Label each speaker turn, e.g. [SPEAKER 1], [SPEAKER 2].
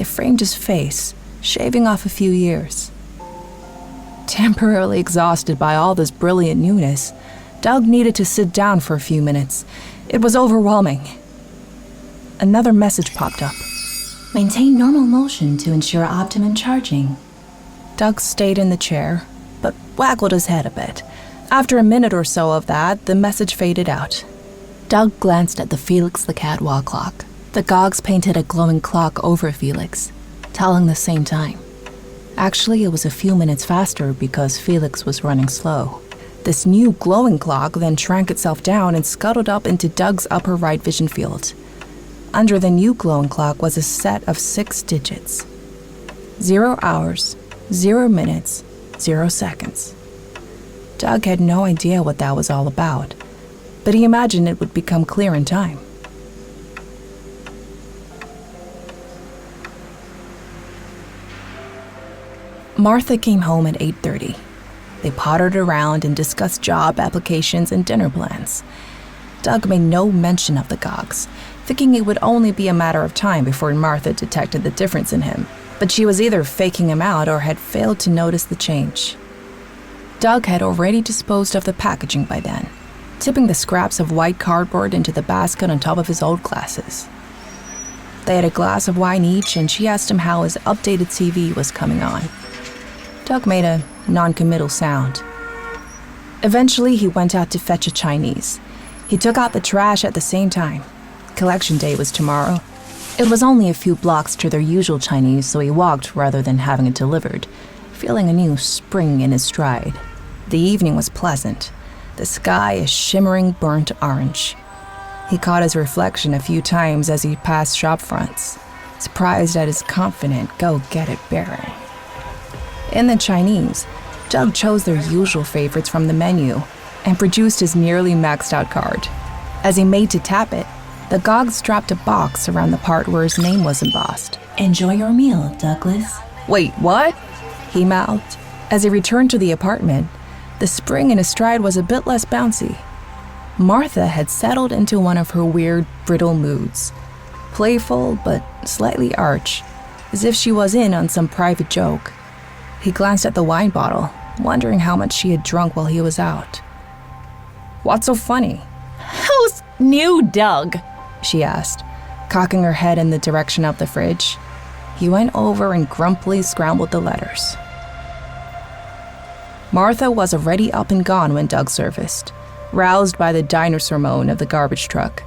[SPEAKER 1] framed his face, shaving off a few years. Temporarily exhausted by all this brilliant newness, Doug needed to sit down for a few minutes. It was overwhelming. Another message popped up.
[SPEAKER 2] Maintain normal motion to ensure optimum charging.
[SPEAKER 1] Doug stayed in the chair, but waggled his head a bit. After a minute or so of that, the message faded out. Doug glanced at the Felix the cat wall clock. The gogs painted a glowing clock over Felix, telling the same time. Actually, it was a few minutes faster because Felix was running slow. This new glowing clock then shrank itself down and scuttled up into Doug's upper right vision field. Under the new glowing clock was a set of 6 digits. 0 hours, 0 minutes, 0 seconds. Doug had no idea what that was all about, but he imagined it would become clear in time. Martha came home at 8:30. They pottered around and discussed job applications and dinner plans. Doug made no mention of the gogs, thinking it would only be a matter of time before Martha detected the difference in him, but she was either faking him out or had failed to notice the change. Doug had already disposed of the packaging by then, tipping the scraps of white cardboard into the basket on top of his old glasses. They had a glass of wine each, and she asked him how his updated TV was coming on. Doug made a non-committal sound. Eventually, he went out to fetch a Chinese. He took out the trash at the same time. Collection day was tomorrow. It was only a few blocks to their usual Chinese, so he walked rather than having it delivered, feeling a new spring in his stride. The evening was pleasant, the sky a shimmering burnt orange. He caught his reflection a few times as he passed shop fronts, surprised at his confident go-get-it bearing. In the Chinese, Doug chose their usual favorites from the menu and produced his nearly maxed-out card. As he made to tap it, the gogs dropped a box around the part where his name was embossed.
[SPEAKER 2] Enjoy your meal, Douglas.
[SPEAKER 1] "Wait, what?" he mouthed. As he returned to the apartment, the spring in his stride was a bit less bouncy. Martha had settled into one of her weird, brittle moods. Playful, but slightly arch, as if she was in on some private joke. He glanced at the wine bottle, wondering how much she had drunk while he was out. "What's so funny?"
[SPEAKER 2] "How's new, Doug?"
[SPEAKER 1] she asked, cocking her head in the direction of the fridge. He went over and grumpily scrambled the letters. Martha was already up and gone when Doug surfaced, roused by the dinosaur moan of the garbage truck.